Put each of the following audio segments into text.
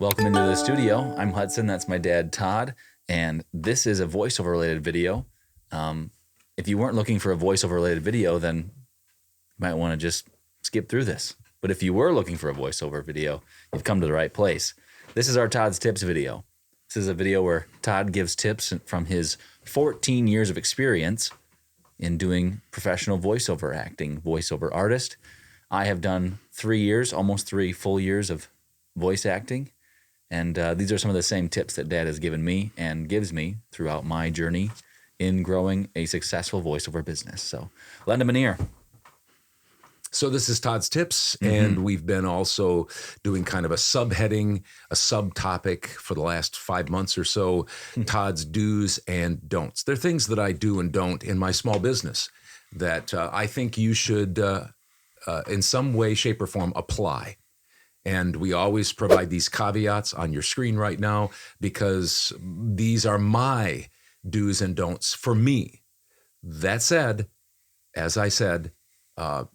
Welcome into the studio. I'm Hudson. That's my dad, Todd. And this is a voiceover related video. If you weren't looking for a voiceover related video, then you might want to just skip through this. But if you were looking for a voiceover video, you've come to the right place. This is our Todd's Tips video. This is a video where Todd gives tips from his 14 years of experience in doing professional voiceover acting, voiceover artist. I have done 3 years, almost 3 full years of voice acting. And these are some of the same tips that Dad has given me and gives me throughout my journey in growing a successful voiceover business. So lend him an ear. So this is Todd's Tips, and we've been also doing kind of a subheading, a subtopic for the last 5 months or so, Todd's do's and don'ts. They're things that I do and don't in my small business that I think you should, in some way, shape, or form, apply. And we always provide these caveats on your screen right now because these are my do's and don'ts for me. That said, as I said,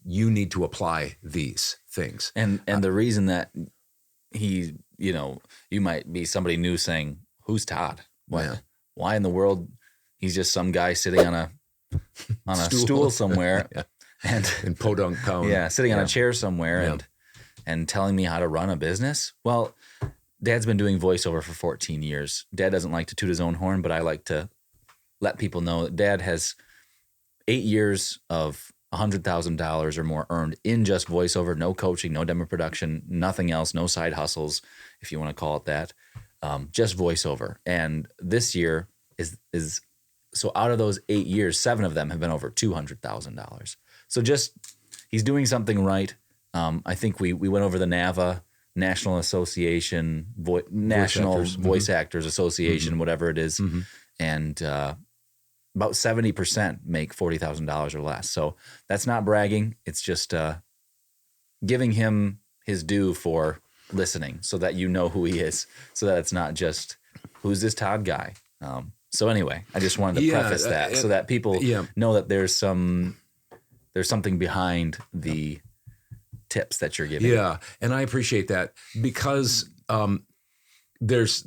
you need to apply these things. And the reason that he, you might be somebody new saying, who's Todd? Why in the world he's just some guy sitting on a stool somewhere and in Podunk Town. Yeah, sitting on a chair somewhere and telling me how to run a business? Well, Dad's been doing voiceover for 14 years. Dad doesn't like to toot his own horn, but I like to let people know that Dad has 8 years of $100,000 or more earned in just voiceover, no coaching, no demo production, nothing else, no side hustles, if you want to call it that, just voiceover. And this year is so out of those 8 years, 7 of them have been over $200,000. So just he's doing something right. I think we went over the NAVA, National Association, National Voice Actors Association, whatever it is, and about 70% make $40,000 or less. So that's not bragging. It's just giving him his due for listening so that you know who he is, so that it's not just, who's this Todd guy? So anyway, I just wanted to preface that so that people know that there's something behind the tips that you're giving. Yeah, and I appreciate that because there's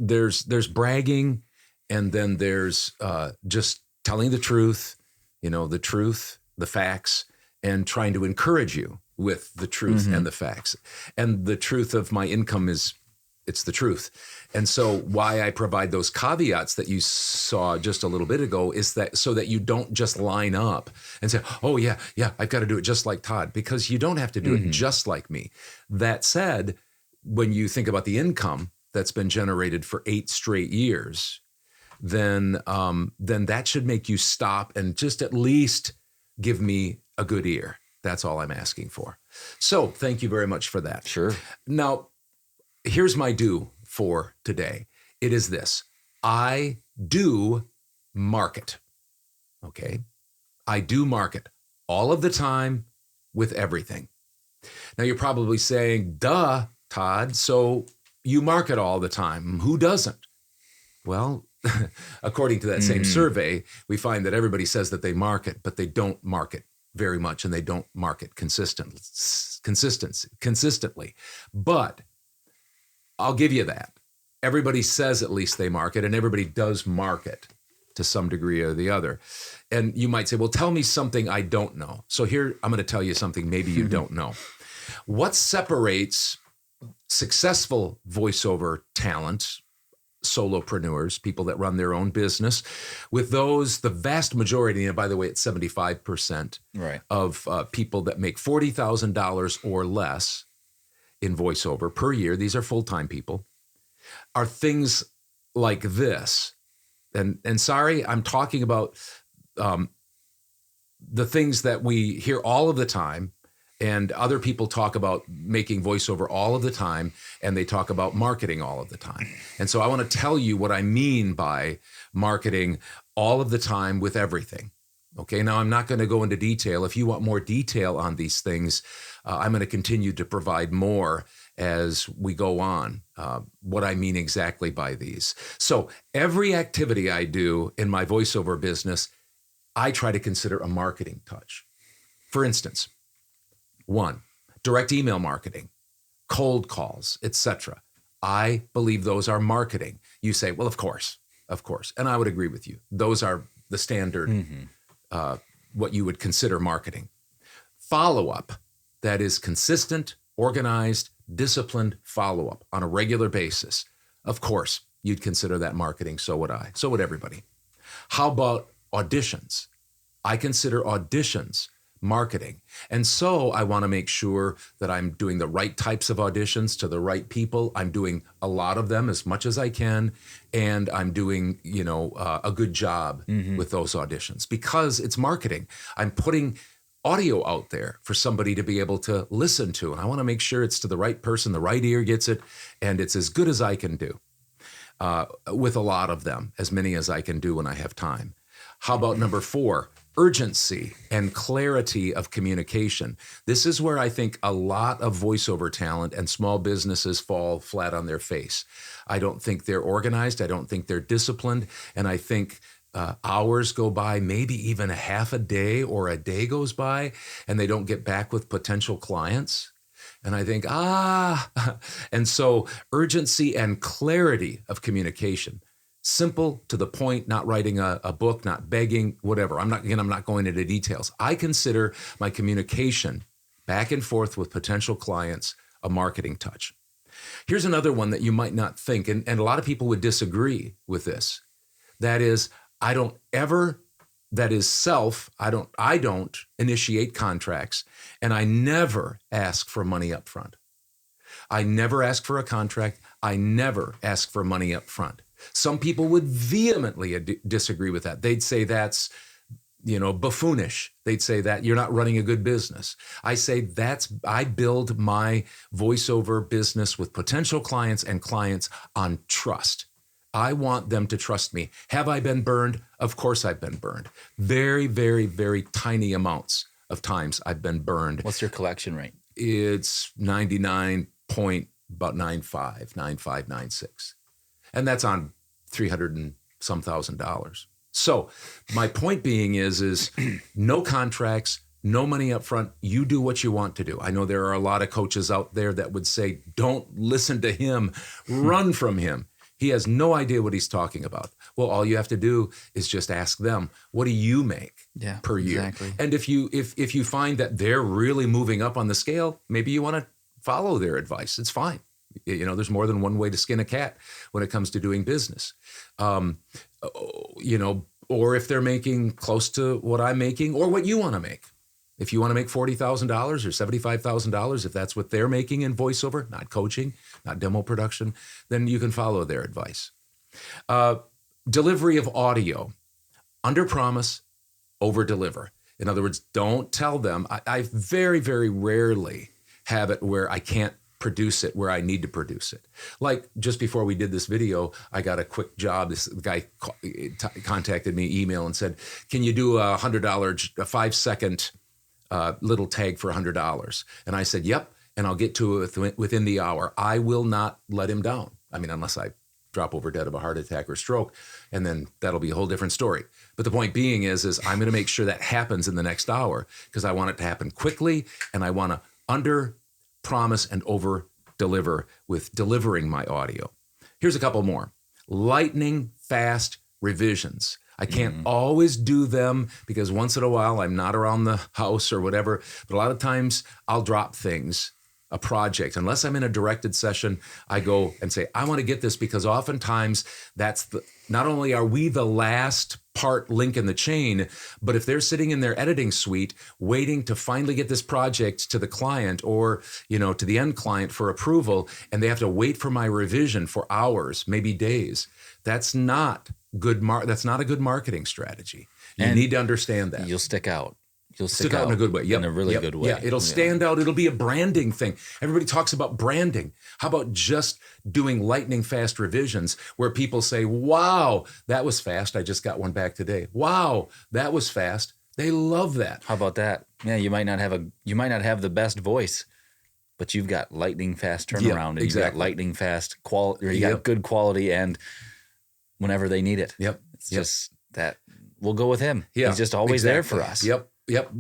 bragging, and then there's just telling the truth, the facts, and trying to encourage you with the truth and the facts. And the truth of my income it's the truth. And so why I provide those caveats that you saw just a little bit ago is that so that you don't just line up and say, oh yeah, I've got to do it just like Todd, because you don't have to do it just like me. That said, when you think about the income that's been generated for 8 straight years, then that should make you stop and just at least give me a good ear. That's all I'm asking for. So thank you very much for that. Sure. Now, here's my do for today. It is this. I do market. Okay? I do market all of the time with everything. Now, you're probably saying, duh, Todd, so you market all the time. Who doesn't? Well, according to that same survey, we find that everybody says that they market, but they don't market very much, and they don't market consistently. But I'll give you that. Everybody says at least they market, and everybody does market to some degree or the other. And you might say, well, tell me something I don't know. So here, I'm going to tell you something maybe you don't know. What separates successful voiceover talent, solopreneurs, people that run their own business, with those, the vast majority, and by the way, it's 75% of people that make $40,000 or less in voiceover per year, these are full-time people, are things like this. And sorry, I'm talking about the things that we hear all of the time, and other people talk about making voiceover all of the time, and they talk about marketing all of the time. And so I want to tell you what I mean by marketing all of the time with everything. Okay, now I'm not going to go into detail. If you want more detail on these things, I'm going to continue to provide more as we go on, what I mean exactly by these. So every activity I do in my voiceover business, I try to consider a marketing touch. For instance, 1, direct email marketing, cold calls, etc. I believe those are marketing. You say, well, of course. And I would agree with you. Those are the standard, what you would consider marketing. Follow-up, that is consistent, organized, disciplined follow-up on a regular basis. Of course, you'd consider that marketing. So would I. So would everybody. How about auditions? I consider auditions marketing. And so I want to make sure that I'm doing the right types of auditions to the right people. I'm doing a lot of them as much as I can. And I'm doing, a good job with those auditions because it's marketing. I'm putting audio out there for somebody to be able to listen to. And I want to make sure it's to the right person, the right ear gets it, and it's as good as I can do with a lot of them, as many as I can do when I have time. How about number 4? Urgency and clarity of communication. This is where I think a lot of voiceover talent and small businesses fall flat on their face. I don't think they're organized. I don't think they're disciplined. And I think hours go by, maybe even a half a day or a day goes by, and they don't get back with potential clients. And I think, and so urgency and clarity of communication. Simple, to the point, not writing a book, not begging, whatever. I'm not going into details. I consider my communication back and forth with potential clients a marketing touch. Here's another one that you might not think, and a lot of people would disagree with this. That is, I don't initiate contracts, and I never ask for money up front. I never ask for a contract. I never ask for money up front. Some people would vehemently disagree with that. They'd say that's, buffoonish. They'd say that you're not running a good business. I say I build my voiceover business with potential clients and clients on trust. I want them to trust me. Have I been burned? Of course I've been burned. Very, very, very tiny amounts of times I've been burned. What's your collection rate? It's 99.95, and that's on $300 and some $1,000. So my point being is no contracts, no money up front. You do what you want to do. I know there are a lot of coaches out there that would say, don't listen to him, run from him. He has no idea what he's talking about. Well, all you have to do is just ask them, what do you make per year? Exactly. And if you find that they're really moving up on the scale, maybe you want to follow their advice. It's fine. There's more than one way to skin a cat when it comes to doing business. Or if they're making close to what I'm making or what you want to make. If you want to make $40,000 or $75,000, if that's what they're making in voiceover, not coaching, not demo production, then you can follow their advice. Delivery of audio, under promise, over deliver. In other words, don't tell them. I very, very rarely have it where I can't produce it where I need to produce it. Like just before we did this video, I got a quick job. This guy contacted me, email, and said, can you do a $100, a 5-second little tag for $100? And I said, yep, and I'll get to it within the hour. I will not let him down. I mean, unless I drop over dead of a heart attack or stroke, and then that'll be a whole different story. But the point being is I'm going to make sure that happens in the next hour because I want it to happen quickly, and I want to under promise and over deliver with delivering my audio. Here's a couple more. Lightning fast revisions. I can't always do them because once in a while I'm not around the house or whatever, but a lot of times I'll drop things, a project. Unless I'm in a directed session, I go and say, I want to get this because oftentimes not only are we the last part link in the chain, but if they're sitting in their editing suite waiting to finally get this project to the client or, to the end client for approval, and they have to wait for my revision for hours, maybe days, that's not good. That's not a good marketing strategy. You need to understand that. You'll stick out. You'll stick out in a good way. Yep. In a really good way. Yeah, it'll stand out. It'll be a branding thing. Everybody talks about branding. How about just doing lightning fast revisions where people say, wow, that was fast. I just got one back today. Wow, that was fast. They love that. How about that? Yeah, you might not have the best voice, but you've got lightning fast turnaround, and you've got lightning fast quality, or you got good quality, and whenever they need it. Yep. It's just that we'll go with him. Yeah, he's just always there for us. Yep.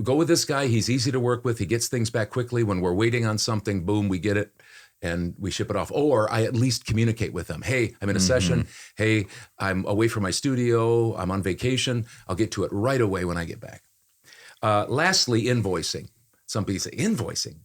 Go with this guy. He's easy to work with. He gets things back quickly. When we're waiting on something, boom, we get it. and we ship it off. Or I at least communicate with them. Hey, I'm in a session. Hey, I'm away from my studio. I'm on vacation. I'll get to it right away when I get back. Lastly, invoicing. Some people say, invoicing?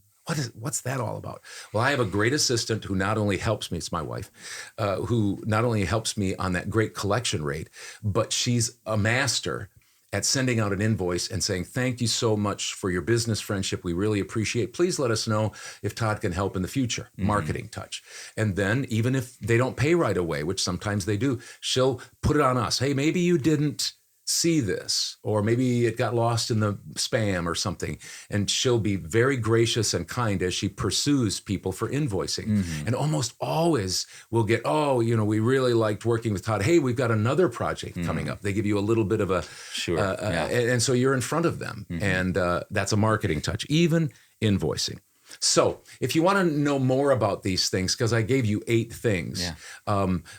What's that all about? Well, I have a great assistant who not only helps me, it's my wife, who not only helps me on that great collection rate, but she's a master at sending out an invoice and saying, thank you so much for your business friendship. We really appreciate. Please let us know if Todd can help in the future. Marketing touch. And then even if they don't pay right away, which sometimes they do, she'll put it on us. Hey, maybe you didn't see this, or maybe it got lost in the spam or something. And she'll be very gracious and kind as she pursues people for invoicing. And almost always we'll get, we really liked working with Todd. Hey, we've got another project coming up. They give you a little bit of a, and so you're in front of them. And that's a marketing touch, even invoicing. So if you want to know more about these things, because I gave you 8 things,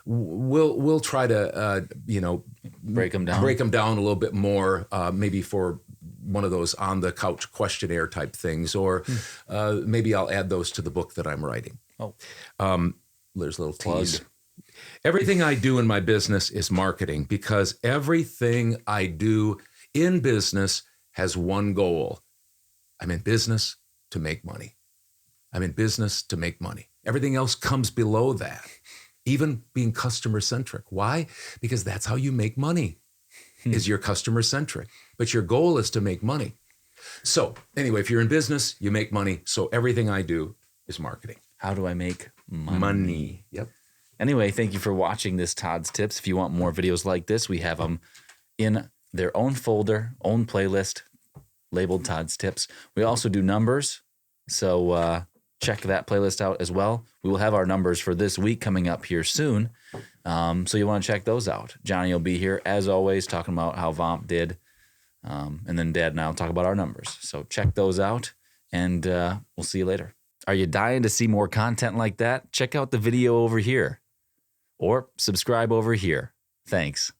we'll try to, break them down a little bit more, maybe for one of those on the couch questionnaire type things, or maybe I'll add those to the book that I'm writing. There's a little tease. Everything I do in my business is marketing, because everything I do in business has one goal. I'm in business to make money. I'm in business to make money. Everything else comes below that, even being customer centric. Why? Because that's how you make money, is you're customer centric. But your goal is to make money. So anyway, if you're in business, you make money. So everything I do is marketing. How do I make money? Yep. Anyway, thank you for watching this Todd's Tips. If you want more videos like this, we have them in their own folder, own playlist, labeled Todd's Tips. We also do numbers. So check that playlist out as well. We will have our numbers for this week coming up here soon. So you want to check those out. Johnny will be here, as always, talking about how VOMP did. And then Dad and I will talk about our numbers. So check those out, and we'll see you later. Are you dying to see more content like that? Check out the video over here, or subscribe over here. Thanks.